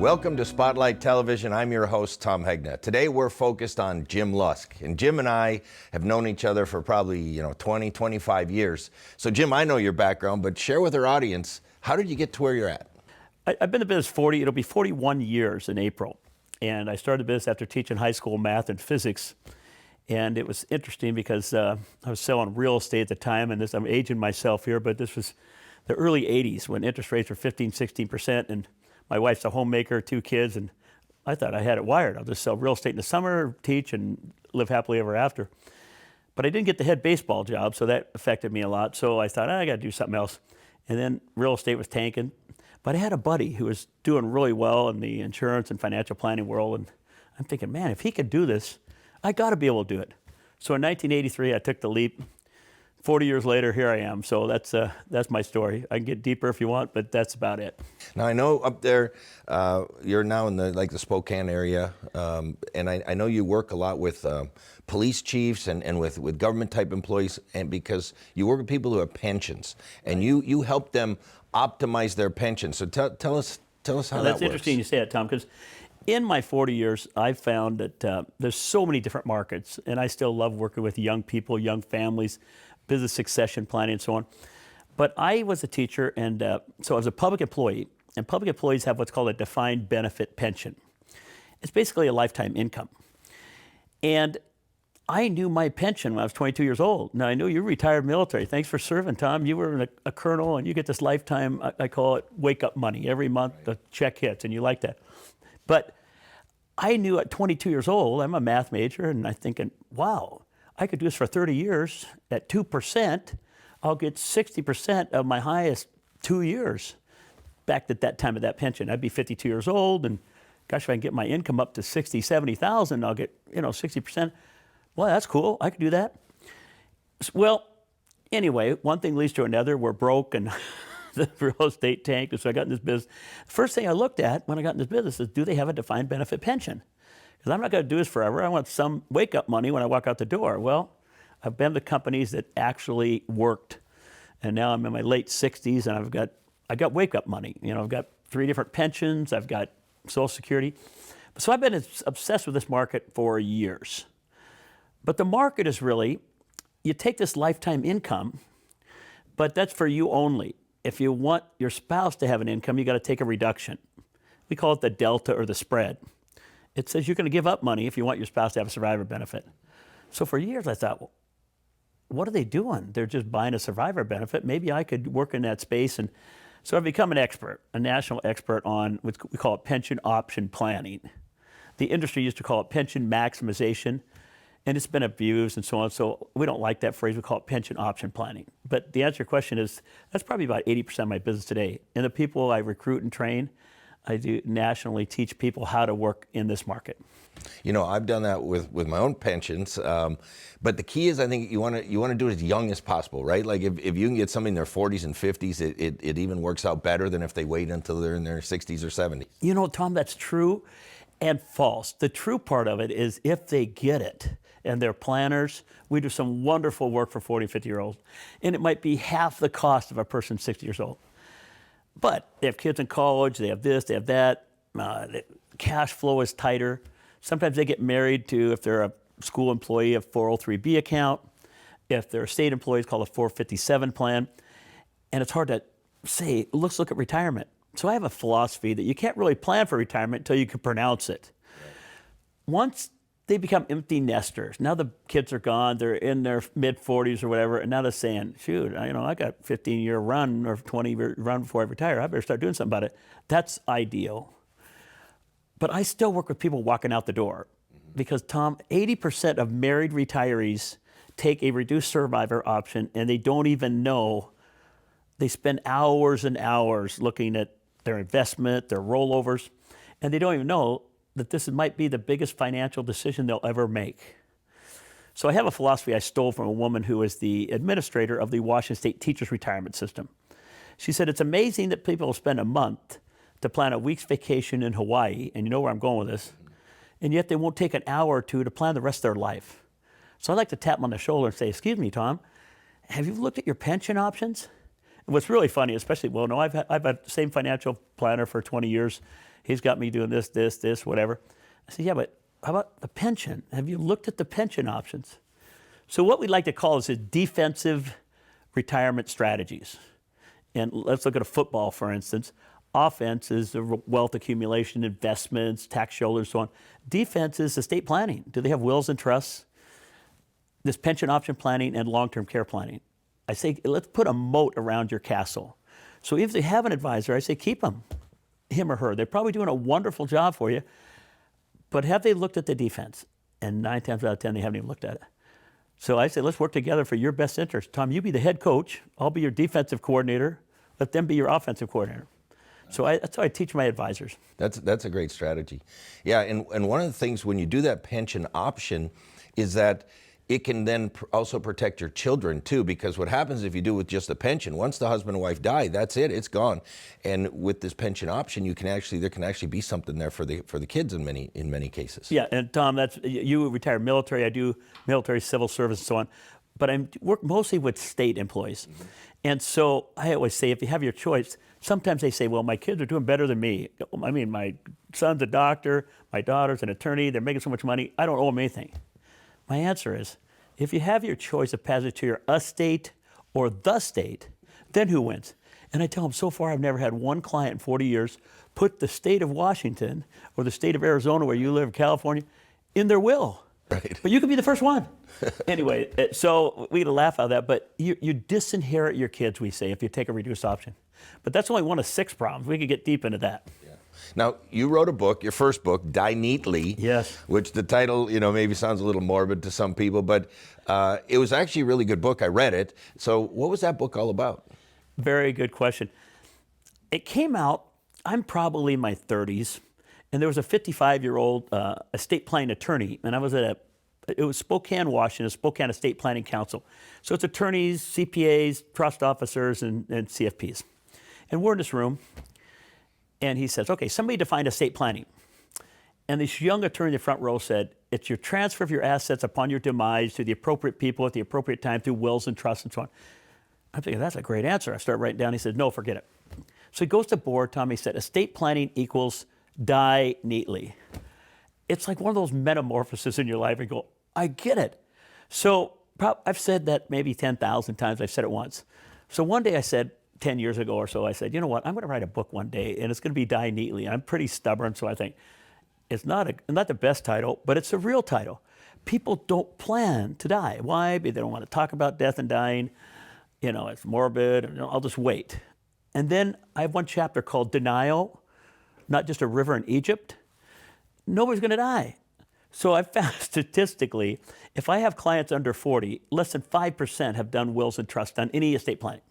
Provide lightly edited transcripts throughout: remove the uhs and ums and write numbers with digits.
Welcome to Spotlight Television. I'm your host, Tom Hegna. Today we're focused on Jim Lusk. And Jim and I have known each other for probably 20, 25 years. So Jim, I know your background, but share with our audience, how did you get to where you're at? I've been in the business it'll be 41 years in April. And I started the business after teaching high school math and physics. And it was interesting because I was selling real estate at the time, and I'm aging myself here, but this was the early 80s when interest rates were 15, 16%, and my wife's a homemaker, 2 kids, and I thought I had it wired. I'll just sell real estate in the summer, teach, and live happily ever after. But I didn't get the head baseball job, so that affected me a lot. So I thought, I got to do something else. And then real estate was tanking. But I had a buddy who was doing really well in the insurance and financial planning world, and I'm thinking, man, if he could do this, I got to be able to do it. So in 1983, I took the leap. 40 years later, here I am. So that's my story. I can get deeper if you want, but that's about it. Now I know up there, you're now in the Spokane area, and I know you work a lot with police chiefs and with government type employees, and because you work with people who have pensions, and you help them optimize their pensions. So tell us how that works. That's interesting you say that, Tom, because in my 40 years, I've found that there's so many different markets, and I still love working with young people, young families, business succession planning and so on. But I was a teacher, and so I was a public employee, and public employees have what's called a defined benefit pension. It's basically a lifetime income. And I knew my pension when I was 22 years old. Now, I know you're retired military. Thanks for serving, Tom. You were a colonel, and you get this lifetime, I call it wake-up money. Every month the check hits, and you like that. But I knew at 22 years old, I'm a math major, and I'm thinking, wow, I could do this for 30 years. At 2%, I'll get 60% of my highest 2 years back at that time of that pension. I'd be 52 years old, and gosh, if I can get my income up to 60, 70,000, I'll get 60%. Well, that's cool. I could do that. Well, anyway, one thing leads to another. We're broke, and the real estate tanked, and so I got in this business. First thing I looked at when I got in this business is, do they have a defined benefit pension? Because I'm not going to do this forever. I want some wake-up money when I walk out the door. Well, I've been to companies that actually worked, and now I'm in my late 60s, and I got wake-up money. I've got 3 different pensions. I've got Social Security. So I've been obsessed with this market for years. But the market is really, you take this lifetime income, but that's for you only. If you want your spouse to have an income, you got to take a reduction. We call it the delta or the spread. It says you're going to give up money if you want your spouse to have a survivor benefit. So for years I thought, well, what are they doing? They're just buying a survivor benefit. Maybe I could work in that space. And so I've become an expert, a national expert on what we call it pension option planning. The industry used to call it pension maximization, and it's been abused and so on. So we don't like that phrase. We call it pension option planning. But the answer to your question is, that's probably about 80% of my business today. And the people I recruit and train, I do nationally teach people how to work in this market. I've done that with my own pensions, but the key is, I think you want to do it as young as possible, right? Like if you can get somebody in their 40s and 50s, it even works out better than if they wait until they're in their 60s or 70s. Tom, that's true and false. The true part of it is if they get it and they're planners, we do some wonderful work for 40, 50-year-olds, and it might be half the cost of a person 60 years old. But they have kids in college, they have this, they have that, the cash flow is tighter. Sometimes they get married to, if they're a school employee, a 403B account. If they're a state employee, it's called a 457 plan. And it's hard to say, let's look at retirement. So I have a philosophy that you can't really plan for retirement until you can pronounce it. Once they become empty nesters, now the kids are gone, they're in their mid-40s or whatever, and now they're saying, shoot, I got a 15-year run or 20-year run before I retire. I better start doing something about it. That's ideal. But I still work with people walking out the door because, Tom, 80% of married retirees take a reduced survivor option, and they don't even know. They spend hours and hours looking at their investment, their rollovers, and they don't even know that this might be the biggest financial decision they'll ever make. So I have a philosophy I stole from a woman who is the administrator of the Washington State Teachers Retirement System. She said, it's amazing that people will spend a month to plan a week's vacation in Hawaii, and you know where I'm going with this, and yet they won't take an hour or two to plan the rest of their life. So I like to tap them on the shoulder and say, excuse me, Tom, have you looked at your pension options? And what's really funny, especially, I've had the same financial planner for 20 years, He's got me doing this, whatever. I said, yeah, but how about the pension? Have you looked at the pension options? So what we like to call is defensive retirement strategies. And let's look at a football, for instance. Offense is the wealth accumulation, investments, tax shoulders, so on. Defense is estate planning. Do they have wills and trusts? This pension option planning and long-term care planning. I say, let's put a moat around your castle. So if they have an advisor, I say, keep him or her. They're probably doing a wonderful job for you, but have they looked at the defense? And 9 times out of 10, they haven't even looked at it. So I say, let's work together for your best interest. Tom, you be the head coach. I'll be your defensive coordinator. Let them be your offensive coordinator. So that's how I teach my advisors. That's a great strategy. Yeah, and one of the things when you do that pension option is that it can then also protect your children too, because what happens if you do with just the pension, once the husband and wife die, that's it, it's gone. And with this pension option, there can actually be something there for the kids in many cases. Yeah, and Tom, you retire military, I do military, civil service, and so on. But I work mostly with state employees. Mm-hmm. And so I always say, if you have your choice, sometimes they say, well, my kids are doing better than me. I mean, my son's a doctor, my daughter's an attorney, they're making so much money, I don't owe them anything. My answer is, if you have your choice of passing to your estate or the state, then who wins? And I tell them, so far I've never had one client in 40 years put the state of Washington or the state of Arizona, where you live, California, in their will. Right. But you could be the first one. Anyway, so we laugh at that, but you disinherit your kids, we say, if you take a reduced option. But that's only one of 6 problems. We could get deep into that. Yeah. Now, you wrote a book, your first book, Die Neatly. Yes. Which the title, maybe sounds a little morbid to some people, but it was actually a really good book. I read it. So what was that book all about? Very good question. It came out, I'm probably in my 30s, and there was a 55-year-old estate planning attorney, and I was it was Spokane, Washington, Spokane Estate Planning Council. So it's attorneys, CPAs, trust officers, and CFPs. And we're in this room, and he says, okay, somebody defined estate planning. And this young attorney in the front row said, it's your transfer of your assets upon your demise to the appropriate people at the appropriate time through wills and trusts and so on. I'm thinking, that's a great answer. I start writing down. He said, no, forget it. So he goes to board. Tommy said, estate planning equals die neatly. It's like one of those metamorphoses in your life. And go, I get it. So I've said that maybe 10,000 times. I've said it once. So one day I said, 10 years ago or so, I said, you know what, I'm going to write a book one day, and it's going to be Die Neatly. I'm pretty stubborn, so I think it's not the best title, but it's a real title. People don't plan to die. Why? Because they don't want to talk about death and dying. It's morbid. I'll just wait. And then I have one chapter called Denial, Not Just a River in Egypt. Nobody's going to die. So I've found statistically, if I have clients under 40, less than 5% have done wills and trusts, done any estate planning.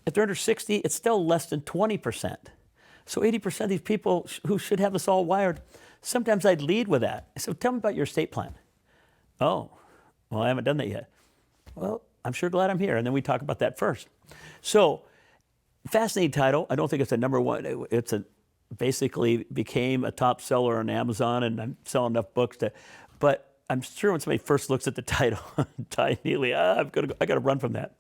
If they're under 60, it's still less than 20%. So 80% of these people who should have this all wired, sometimes I'd lead with that. I said, tell me about your estate plan. Oh, well, I haven't done that yet. Well, I'm sure glad I'm here. And then we talk about that first. So, fascinating title. I don't think it's a number one. Basically became a top seller on Amazon, and I'm selling enough books but I'm sure when somebody first looks at the title, Die Neatly, I got to run from that.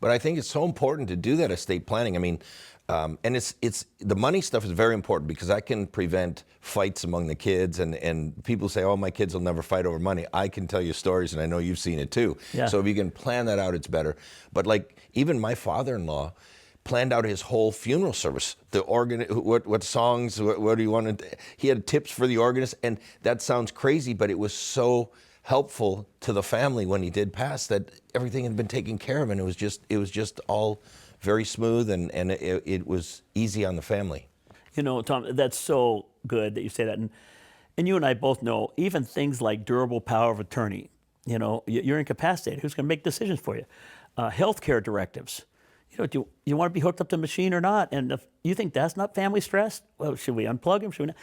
But I think it's so important to do that estate planning. I mean, and it's the money stuff is very important because that can prevent fights among the kids. And people say, oh, my kids will never fight over money. I can tell you stories, and I know you've seen it too. Yeah. So if you can plan that out, it's better. But like even my father-in-law planned out his whole funeral service. The organ, what songs, what do you want to? He had tips for the organist, and that sounds crazy, but it was so helpful to the family when he did pass that everything had been taken care of, and it was just all very smooth, and it was easy on the family. Tom, that's so good that you say that, and you and I both know even things like durable power of attorney. You're incapacitated. Who's going to make decisions for you? Healthcare directives. Do you want to be hooked up to the machine or not? And if you think that's not family stress, well, should we unplug him? Should we not?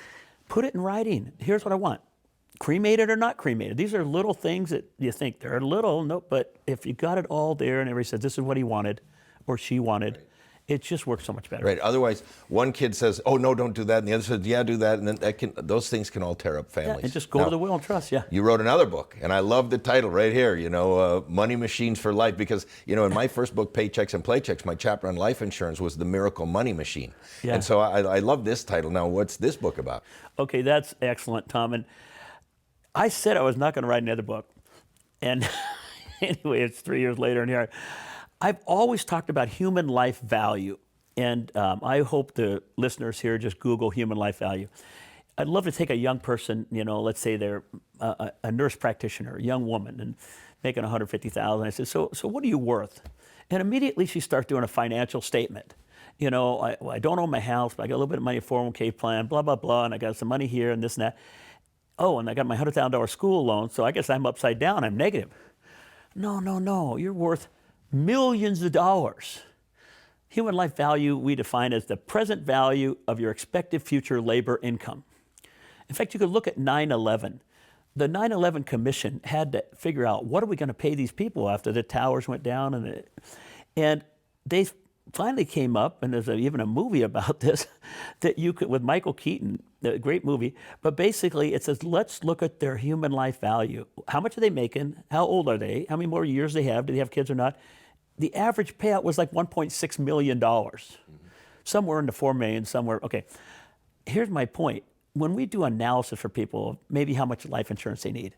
Put it in writing. Here's what I want. Cremated or not cremated. These are little things that you think they're little, no, but if you got it all there and everybody said this is what he wanted or she wanted, It just works so much better. Right. Otherwise, one kid says, "Oh no, don't do that," and the other says, "Yeah, do that," and then those things can all tear up families. Yeah, and just go to the will and trust. Yeah. You wrote another book, and I love the title right here. Money Machines for Life, because in my first book, Paychecks and Playchecks, my chapter on life insurance was the Miracle Money Machine. Yeah. And so I love this title. Now, what's this book about? Okay, that's excellent, Tom. And I said I was not going to write another book, and anyway, it's 3 years later, and here I've always talked about human life value. And I hope the listeners here just Google human life value. I'd love to take a young person, let's say they're a nurse practitioner, a young woman, and making $150,000. I said, so what are you worth? And immediately she starts doing a financial statement. I don't own my house, but I got a little bit of money in a 401k plan, blah, blah, blah, and I got some money here and this and that. Oh, and I got my $100,000 school loan, so I guess I'm upside down, I'm negative. No, you're worth millions of dollars. Human life value we define as the present value of your expected future labor income. In fact, you could look at 9/11. The 9/11 Commission had to figure out, what are we going to pay these people after the towers went down? And they finally came up, and there's even a movie about this, that you could, with Michael Keaton, a great movie, but basically it says, let's look at their human life value. How much are they making? How old are they? How many more years they have? Do they have kids or not? The average payout was like $1.6 million. Somewhere in the 4 million, somewhere. Okay, here's my point. When we do analysis for people of maybe how much life insurance they need,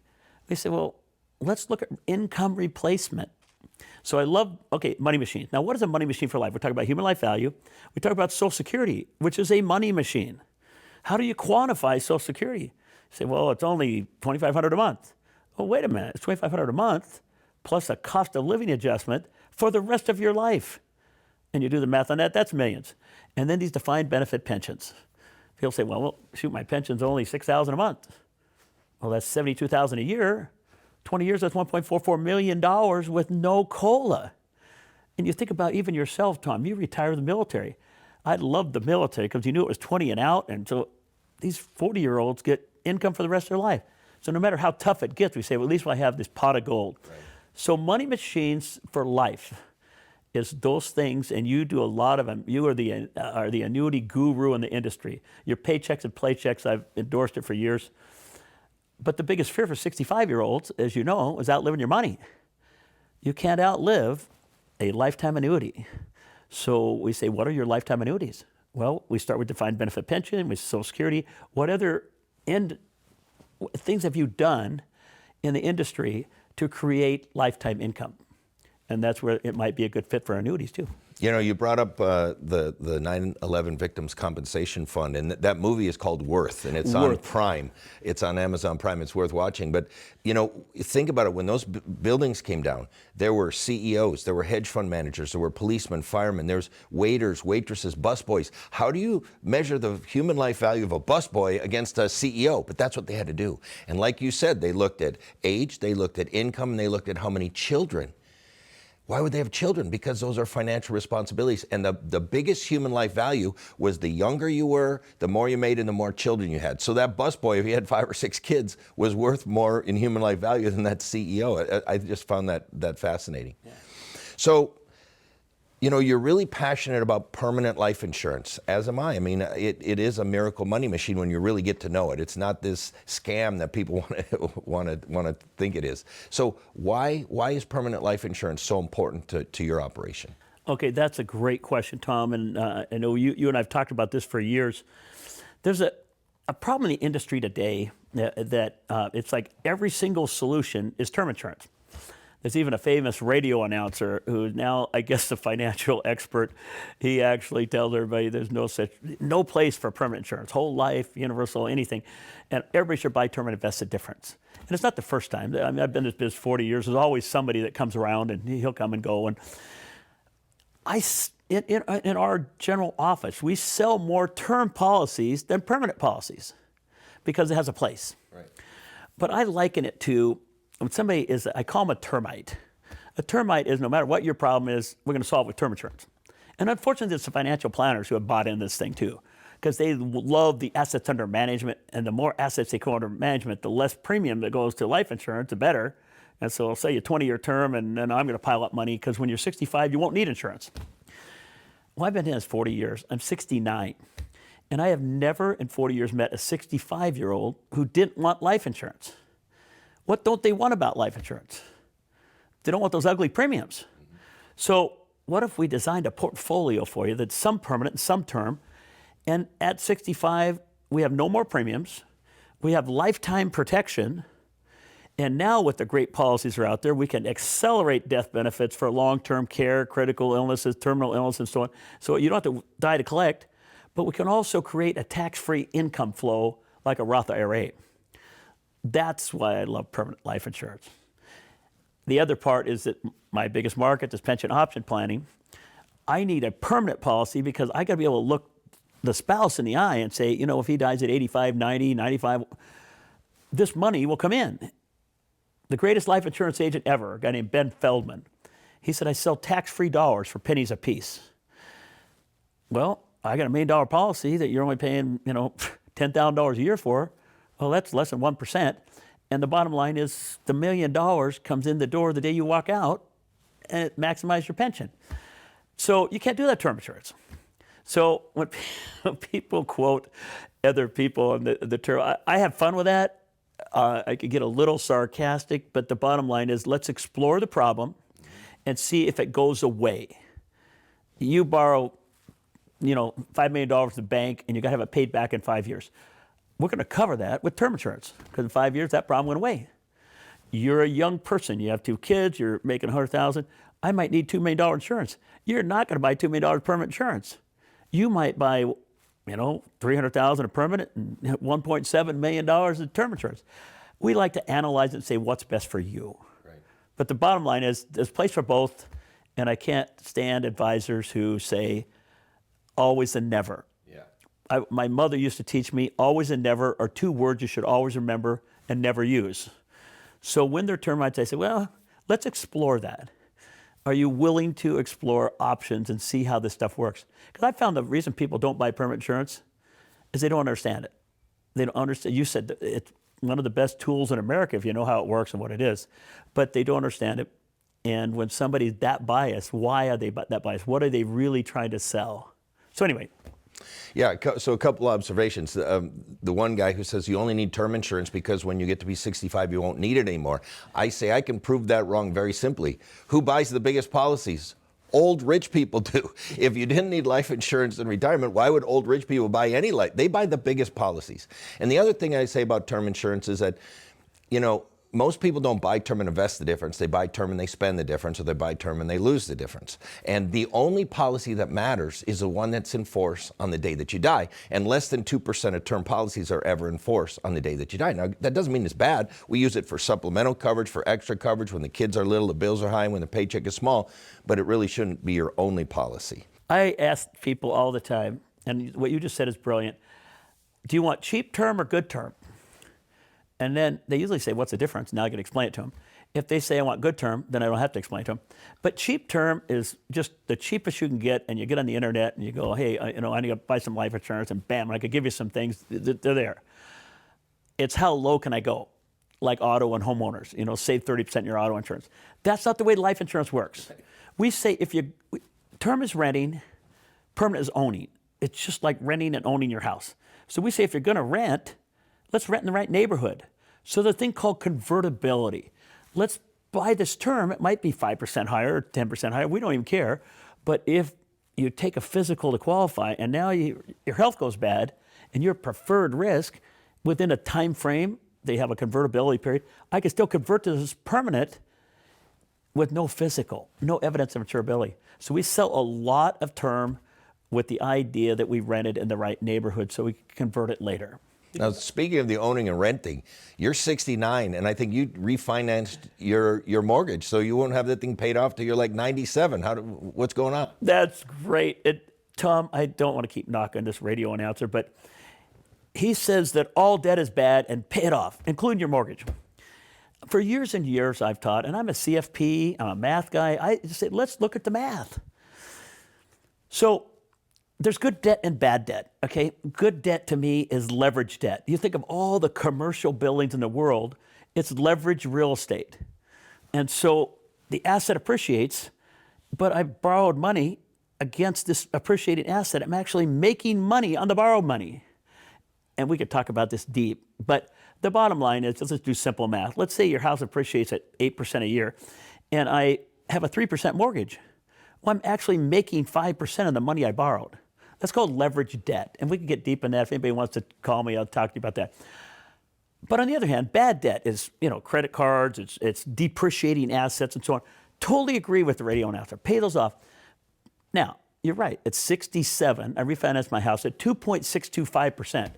we say, well, let's look at income replacement. So I love, money machines. Now, what is a money machine for life? We're talking about human life value. We talk about Social Security, which is a money machine. How do you quantify Social Security? You say, well, it's only $2,500 a month. Well, wait a minute, it's $2,500 a month plus a cost of living adjustment for the rest of your life. And you do the math on that, that's millions. And then these defined benefit pensions. People say, well, shoot, my pension's only $6,000 a month. Well, that's $72,000 a year. 20 years, that's $1.44 million with no COLA. And you think about even yourself, Tom, you retired the military. I loved the military because you knew it was 20 and out, and so these 40-year-olds get income for the rest of their life. So no matter how tough it gets, we say, well, at least I have this pot of gold. Right. So money machines for life is those things, and you do a lot of them. You are the annuity guru in the industry. Your Paychecks and Playchecks, I've endorsed it for years. But the biggest fear for 65-year-olds, as you know, is outliving your money. You can't outlive a lifetime annuity. So we say, what are your lifetime annuities? Well, we start with defined benefit pension, with Social Security. What other things have you done in the industry to create lifetime income? And that's where it might be a good fit for annuities too. You brought up the 9/11 Victims Compensation Fund, and that movie is called Worth, and it's on Prime. It's on Amazon Prime. It's worth watching. But, think about it. When those buildings came down, there were CEOs, there were hedge fund managers, there were policemen, firemen, there's waiters, waitresses, busboys. How do you measure the human life value of a busboy against a CEO? But that's what they had to do. And like you said, they looked at age, they looked at income, and they looked at how many children. Why would they have children? Because those are financial responsibilities. And the biggest human life value was the younger you were, the more you made and the more children you had. So that busboy, if he had 5 or 6 kids, was worth more in human life value than that CEO. I just found that fascinating. Yeah. So, you're really passionate about permanent life insurance, as am I. I mean, it is a miracle money machine when you really get to know it. It's not this scam that people want to think it is. So why is permanent life insurance so important to your operation? Okay, that's a great question, Tom. And I know you and I have talked about this for years. There's a problem in the industry today that it's like every single solution is term insurance. There's even a famous radio announcer who's now, I guess, a financial expert. He actually tells everybody there's no place for permanent insurance, whole life, universal, anything. And everybody should buy term and invest at difference. And it's not the first time. I mean, I've been in this business 40 years. There's always somebody that comes around and he'll come and go. And in our general office, we sell more term policies than permanent policies because it has a place. Right. But I liken it to, when somebody is, I call them a termite. A termite is, no matter what your problem is, we're going to solve it with term insurance. And unfortunately, there's some financial planners who have bought into this thing too, because they love the assets under management, and the more assets they go under management, the less premium that goes to life insurance, the better. And so I'll say a 20-year term, and then I'm going to pile up money, because when you're 65, you won't need insurance. Well, I've been in this 40 years. I'm 69. And I have never in 40 years met a 65-year-old who didn't want life insurance. What don't they want about life insurance? They don't want those ugly premiums. So what if we designed a portfolio for you that's some permanent and some term, and at 65, we have no more premiums, we have lifetime protection, and now with the great policies that are out there, we can accelerate death benefits for long-term care, critical illnesses, terminal illness, and so on. So you don't have to die to collect, but we can also create a tax-free income flow like a Roth IRA. That's why I love permanent life insurance. The other part is that my biggest market is pension option planning. I need a permanent policy because I got to be able to look the spouse in the eye and say, if he dies at 85, 90, 95, this money will come in. The greatest life insurance agent ever, a guy named Ben Feldman, he said, I sell tax-free dollars for pennies a piece. Well, I got $1 million policy that you're only paying, $10,000 a year for. Well, that's less than 1%. And the bottom line is the $1 million comes in the door the day you walk out, and it maximizes your pension. So you can't do that term insurance. So when people quote other people on the term, I have fun with that. I could get a little sarcastic, but the bottom line is let's explore the problem and see if it goes away. You borrow, $5 million to the bank, and you got to have it paid back in 5 years. We're going to cover that with term insurance because in 5 years that problem went away. You're a young person. You have 2 kids. You're making $100,000. I might need $2 million insurance. You're not going to buy $2 million permanent insurance. You might buy, $300,000 of permanent and $1.7 million in term insurance. We like to analyze it and say what's best for you. Right. But the bottom line is there's a place for both, and I can't stand advisors who say always and never. My mother used to teach me always and never are 2 words you should always remember and never use. So when they're termites, I say, well, let's explore that. Are you willing to explore options and see how this stuff works? Because I found the reason people don't buy permanent insurance is they don't understand it. They don't understand. You said that it's one of the best tools in America if you know how it works and what it is, but they don't understand it. And when somebody's that biased, why are they that biased? What are they really trying to sell? So anyway. Yeah, so a couple observations. The one guy who says you only need term insurance because when you get to be 65, you won't need it anymore. I say I can prove that wrong very simply. Who buys the biggest policies? Old rich people do. If you didn't need life insurance in retirement, why would old rich people buy any life? They buy the biggest policies. And the other thing I say about term insurance is that, most people don't buy term and invest the difference. They buy term and they spend the difference, or they buy term and they lose the difference. And the only policy that matters is the one that's in force on the day that you die. And less than 2% of term policies are ever in force on the day that you die. Now, that doesn't mean it's bad. We use it for supplemental coverage, for extra coverage, when the kids are little, the bills are high, when the paycheck is small, but it really shouldn't be your only policy. I ask people all the time, and what you just said is brilliant. Do you want cheap term or good term? And then they usually say, what's the difference? Now I can explain it to them. If they say I want good term, then I don't have to explain it to them. But cheap term is just the cheapest you can get, and you get on the internet and you go, hey, I need to buy some life insurance, and bam, I could give you some things, they're there. It's how low can I go? Like auto and homeowners, save 30% in your auto insurance. That's not the way life insurance works. We say term is renting, permanent is owning. It's just like renting and owning your house. So we say if you're gonna rent, let's rent in the right neighborhood. So the thing called convertibility. Let's buy this term. It might be 5% higher or 10% higher. We don't even care. But if you take a physical to qualify and now your health goes bad and your preferred risk, within a time frame, they have a convertibility period, I can still convert to this permanent with no physical, no evidence of insurability. So we sell a lot of term with the idea that we rented in the right neighborhood so we can convert it later. Now, speaking of the owning and renting, you're 69, and I think you refinanced your mortgage, so you won't have that thing paid off till you're like 97. What's going on? That's great. Tom, I don't want to keep knocking this radio announcer, but he says that all debt is bad and pay it off, including your mortgage. For years and years I've taught, and I'm a CFP, I'm a math guy, I just say, let's look at the math. So there's good debt and bad debt, okay? Good debt to me is leverage debt. You think of all the commercial buildings in the world, it's leveraged real estate. And so the asset appreciates, but I borrowed money against this appreciating asset, I'm actually making money on the borrowed money. And we could talk about this deep, but the bottom line is, let's do simple math. Let's say your house appreciates at 8% a year, and I have a 3% mortgage. Well, I'm actually making 5% of the money I borrowed. That's called leveraged debt. And we can get deep in that. If anybody wants to call me, I'll talk to you about that. But on the other hand, bad debt is, credit cards, it's depreciating assets and so on. Totally agree with the radio announcer. Pay those off. Now, you're right. At 67, I refinanced my house at 2.625%.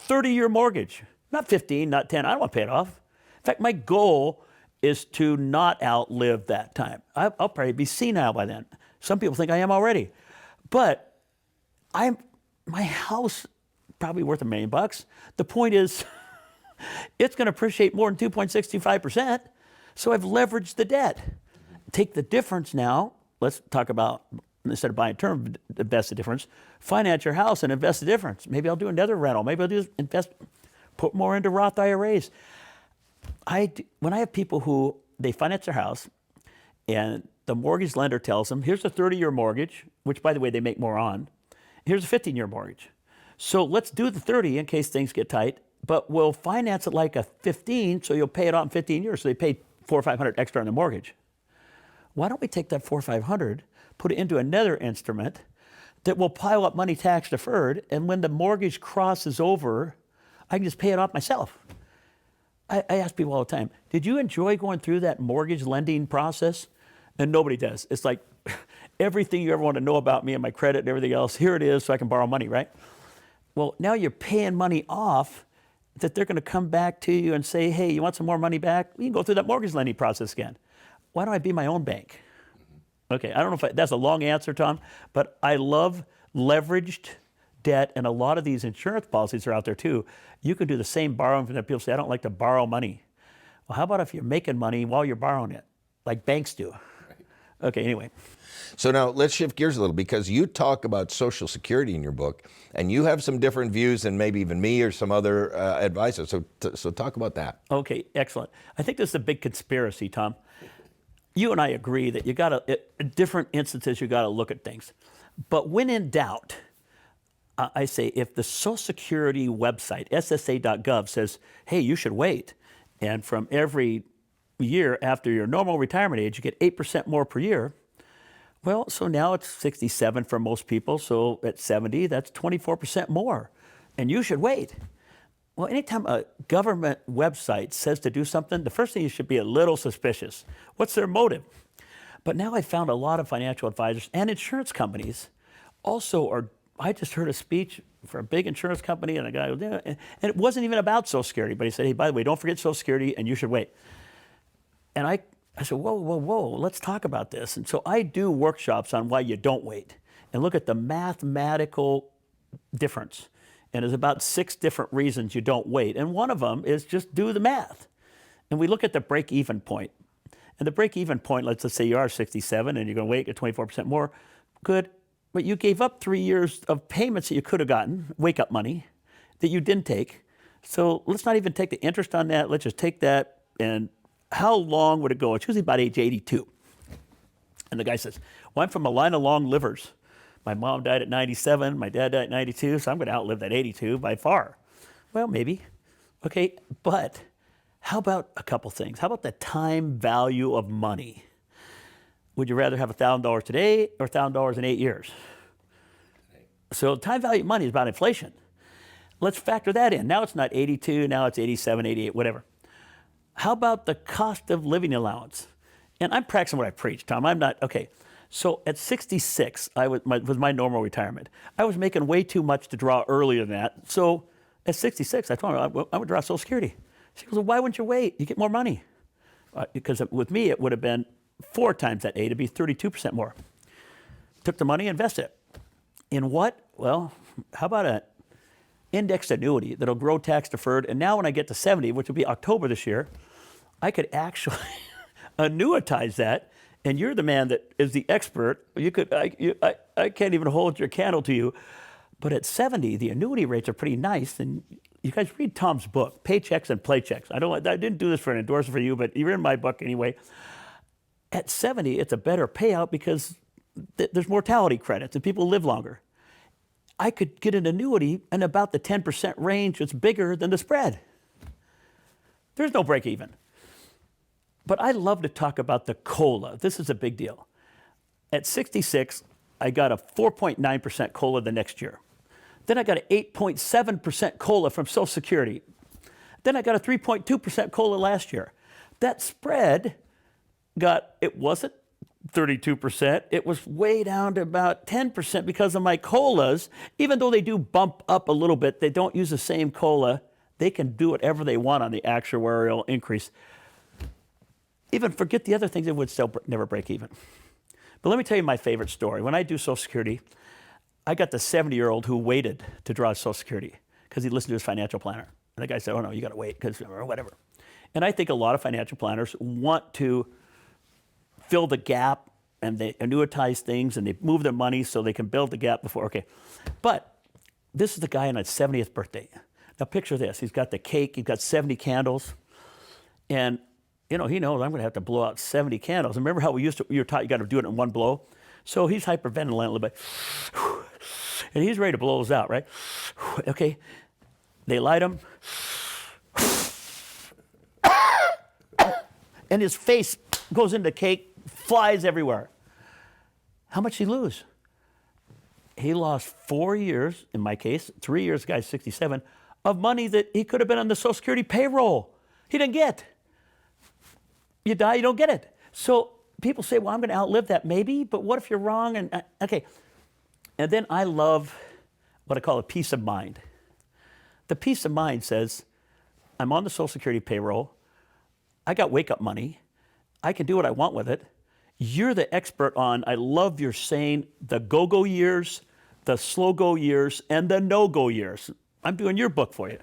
30-year mortgage. Not 15, not 10. I don't want to pay it off. In fact, my goal is to not outlive that time. I'll probably be senile by then. Some people think I am already. But my house probably worth $1 million. The point is, it's going to appreciate more than 2.625%. So I've leveraged the debt. Take the difference now. Let's talk about, instead of buying term, invest the difference. Finance your house and invest the difference. Maybe I'll do another rental. Maybe I'll put more into Roth IRAs. When I have people who, they finance their house and the mortgage lender tells them, here's a 30-year mortgage, which by the way, they make more on. Here's a 15-year mortgage. So let's do the 30 in case things get tight, but we'll finance it like a 15, so you'll pay it off in 15 years. So they pay $400 or $500 extra on the mortgage. Why don't we take that $400 or $500, put it into another instrument that will pile up money tax deferred, and when the mortgage crosses over, I can just pay it off myself. I ask people all the time, did you enjoy going through that mortgage lending process? And nobody does. It's like everything you ever want to know about me and my credit and everything else, here it is so I can borrow money, right? Well, now you're paying money off that they're going to come back to you and say, hey, you want some more money back? You can go through that mortgage lending process again. Why don't I be my own bank? Okay, I don't know if that's a long answer, Tom, but I love leveraged debt, and a lot of these insurance policies are out there too. You can do the same borrowing from that. People say, I don't like to borrow money. Well, how about if you're making money while you're borrowing it, like banks do? Right. Okay, anyway. So now let's shift gears a little, because you talk about Social Security in your book, and you have some different views than maybe even me or some other advisors. So talk about that. Okay, excellent. I think this is a big conspiracy, Tom. You and I agree that you got to, at different instances, you got to look at things. But when in doubt, I say if the Social Security website, ssa.gov, says, hey, you should wait, and from every year after your normal retirement age, you get 8% more per year. Well, so now it's 67 for most people, so at 70, that's 24% more, and you should wait. Well, anytime a government website says to do something, the first thing you should be a little suspicious. What's their motive? But now I found a lot of financial advisors and insurance companies also are. I just heard a speech for a big insurance company, and a guy, and it wasn't even about Social Security, but he said, hey, by the way, don't forget Social Security, and you should wait. And I said, whoa, let's talk about this. And so I do workshops on why you don't wait and look at the mathematical difference. And there's about 6 different reasons you don't wait. And one of them is just do the math. And we look at the break-even point. And the break-even point, let's say you are 67 and you're going to wait at 24% more, good. But you gave up 3 years of payments that you could have gotten, wake-up money, that you didn't take. So let's not even take the interest on that. Let's just take that. And how long would it go? It's usually about age 82. And the guy says, well, I'm from a line of long livers. My mom died at 97, my dad died at 92, so I'm going to outlive that 82 by far. Well, maybe. Okay, but how about a couple things? How about the time value of money? Would you rather have $1,000 today or $1,000 in 8 years? So time value of money is about inflation. Let's factor that in. Now it's not 82, now it's 87, 88, whatever. How about the cost of living allowance? And I'm practicing what I preach, Tom. I'm not, okay. So at 66, was my normal retirement. I was making way too much to draw earlier than that. So at 66, I told her, I would draw Social Security. She goes, well, why wouldn't you wait? You get more money. Because with me, it would have been 4 times that age. It'd be 32% more. Took the money, invested it. In what? Well, how about an indexed annuity that'll grow tax deferred? And now when I get to 70, which will be October this year, I could actually annuitize that. And you're the man that is the expert. I can't even hold your candle to you. But at 70, the annuity rates are pretty nice. And you guys read Tom's book, Paychecks and Playchecks. I didn't do this for an endorsement for you, but you're in my book anyway. At 70, it's a better payout because there's mortality credits and people live longer. I could get an annuity in about the 10% range that's bigger than the spread. There's no break even. But I love to talk about the COLA. This is a big deal. At 66, I got a 4.9% COLA the next year. Then I got an 8.7% COLA from Social Security. Then I got a 3.2% COLA last year. That spread it wasn't 32%, it was way down to about 10% because of my COLAs. Even though they do bump up a little bit, they don't use the same COLA. They can do whatever they want on the actuarial increase. Even forget the other things, it would still never break even. But let me tell you my favorite story. When I do Social Security, I got the 70-year-old who waited to draw Social Security because he listened to his financial planner. And the guy said, oh no, you got to wait because whatever. And I think a lot of financial planners want to fill the gap, and they annuitize things and they move their money so they can build the gap before, okay. But this is the guy on his 70th birthday. Now picture this, he's got the cake, he's got 70 candles, and he knows I'm gonna have to blow out 70 candles. And remember how you were taught you gotta do it in one blow? So he's hyperventilating a little bit, and he's ready to blow those out, right? Okay, they light him, and his face goes into cake, flies everywhere. How much did he lose? He lost 4 years, in my case, 3 years, the guy's 67, of money that he could have been on the Social Security payroll. He didn't get. You die, you don't get it. So people say, well, I'm going to outlive that. Maybe, but what if you're wrong? And okay. And then I love what I call a peace of mind. The peace of mind says, I'm on the Social Security payroll. I got wake-up money. I can do what I want with it. You're the expert on, I love your saying, the go-go years, the slow-go years, and the no-go years. I'm doing your book for you.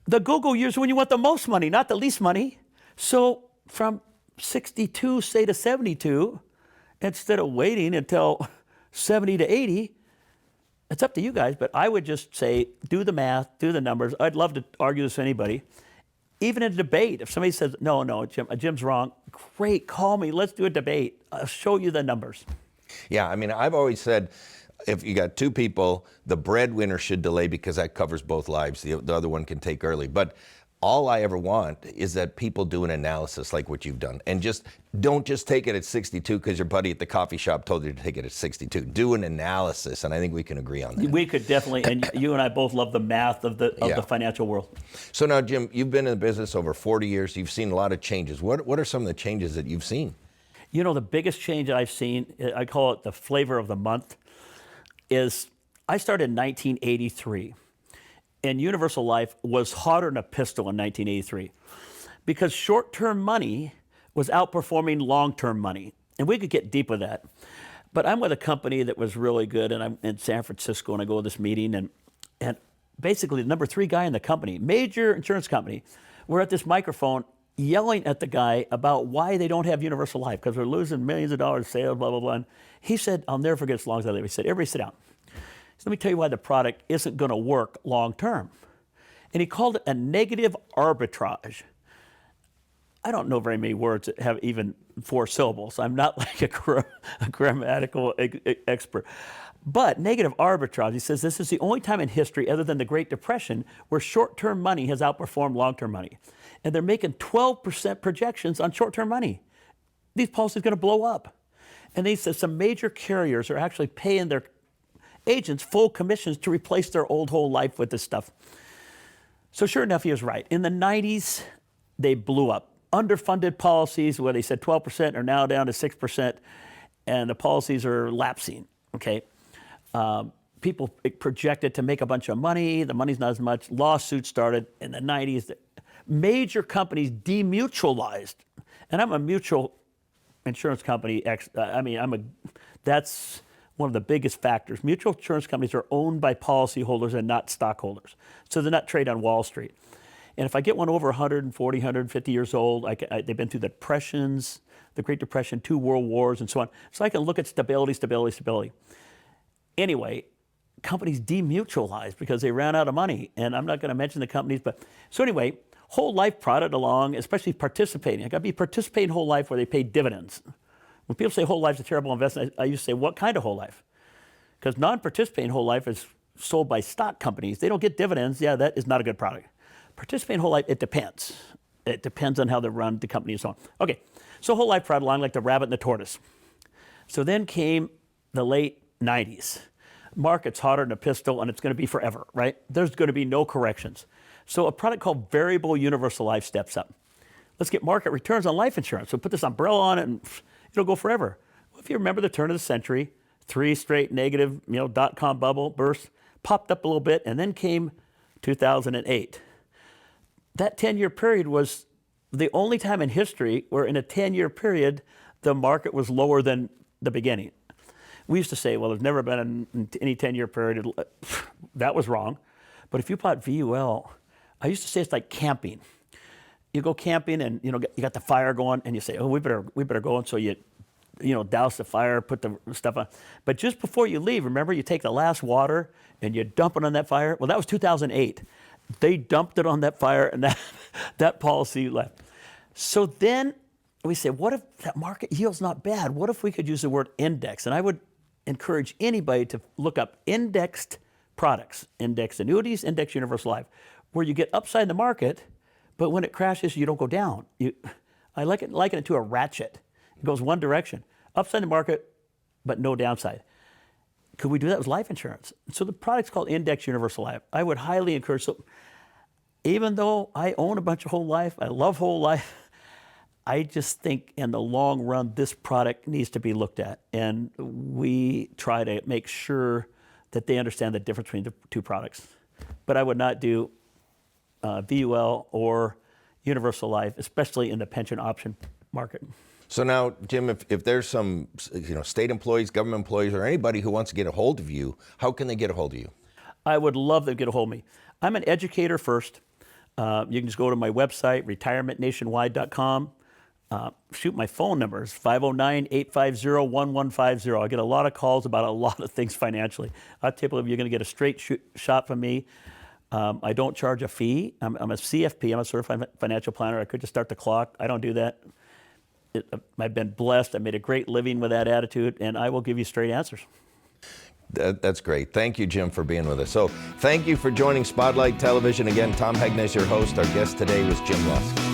The go-go years are when you want the most money, not the least money. So from 62, say to 72, instead of waiting until 70 to 80, it's up to you guys, but I would just say, do the math, do the numbers. I'd love to argue this with anybody. Even in a debate, if somebody says, no, Jim's wrong, great, call me, let's do a debate. I'll show you the numbers. Yeah, I mean, I've always said, if you got two people, the breadwinner should delay because that covers both lives. The other one can take early. But all I ever want is that people do an analysis like what you've done. And don't just take it at 62 because your buddy at the coffee shop told you to take it at 62. Do an analysis, and I think we can agree on that. We could definitely, and you and I both love the math of the financial world. So now, Jim, you've been in the business over 40 years. You've seen a lot of changes. What are some of the changes that you've seen? You know, the biggest change that I've seen, I call it the flavor of the month, is I started in 1983. And universal life was hotter than a pistol in 1983 because short-term money was outperforming long-term money. And we could get deep with that. But I'm with a company that was really good, and I'm in San Francisco, and I go to this meeting, and basically the number 3 guy in the company, major insurance company, we're at this microphone yelling at the guy about why they don't have universal life because we're losing millions of dollars sales, blah, blah, blah. And he said, I'll never forget as long as I live. He said, everybody sit down. So let me tell you why the product isn't going to work long term. And he called it a negative arbitrage. I don't know very many words that have even 4 syllables. I'm not like a grammatical expert. But negative arbitrage, he says, this is the only time in history other than the Great Depression where short-term money has outperformed long-term money. And they're making 12% projections on short-term money. These policies are going to blow up. And he says some major carriers are actually paying their agents full commissions to replace their old whole life with this stuff. So sure enough, he was right. In the 90s, they blew up. Underfunded policies, where they said 12% are now down to 6%, and the policies are lapsing, okay? People projected to make a bunch of money. The money's not as much. Lawsuits started in the 90s. Major companies demutualized. And I'm a mutual insurance company. That's one of the biggest factors. Mutual insurance companies are owned by policyholders and not stockholders. So they're not traded on Wall Street. And if I get one over 140, 150 years old, they've been through the Depressions, the Great Depression, 2 world wars, and so on. So I can look at stability, stability, stability. Anyway, companies demutualized because they ran out of money. And I'm not going to mention the companies, but so anyway, whole life product along, especially participating. I got to be participating whole life where they pay dividends. When people say whole life's a terrible investment, I used to say, what kind of whole life? Because non-participating whole life is sold by stock companies. They don't get dividends. Yeah, that is not a good product. Participating whole life, it depends. It depends on how they run the company and so on. Okay, so whole life product line like the rabbit and the tortoise. So then came the late 90s. Market's hotter than a pistol, and it's going to be forever, right? There's going to be no corrections. So a product called variable universal life steps up. Let's get market returns on life insurance. So put this umbrella on it, and it'll go forever. Well, if you remember the turn of the century, 3 straight negative, dot-com bubble burst, popped up a little bit, and then came 2008. That 10-year period was the only time in history where in a 10-year period, the market was lower than the beginning. We used to say, well, there's never been any 10-year period. That was wrong. But if you bought VUL, I used to say it's like camping. You go camping and you got the fire going, and you say, oh, we better go. And so you douse the fire, put the stuff on. But just before you leave, remember, you take the last water and you dump it on that fire. Well, that was 2008. They dumped it on that fire, and that policy left. So then we say, what if that market yield's not bad? What if we could use the word index? And I would encourage anybody to look up indexed products, index annuities, index universal life, where you get upside in the market, but when it crashes, you don't go down. I liken it to a ratchet. It goes one direction, upside in the market, but no downside. Could we do that with life insurance? So the product's called Index Universal Life. I would highly encourage, so even though I own a bunch of whole life, I love whole life, I just think in the long run, this product needs to be looked at. And we try to make sure that they understand the difference between the two products. But I would not do VUL or Universal Life, especially in the pension option market. So now, Jim, if there's some state employees, government employees, or anybody who wants to get a hold of you, how can they get a hold of you? I would love them to get a hold of me. I'm an educator first. You can just go to my website, retirementnationwide.com. Shoot, my phone number is 509-850-1150. I get a lot of calls about a lot of things financially. I tell you, you're going to get a straight shot from me. I don't charge a fee. I'm a CFP. I'm a certified financial planner. I could just start the clock. I don't do that. I've been blessed. I made a great living with that attitude, and I will give you straight answers. That's great. Thank you, Jim, for being with us. So thank you for joining Spotlight Television. Again, Tom Hegna is your host. Our guest today was Jim Lusk.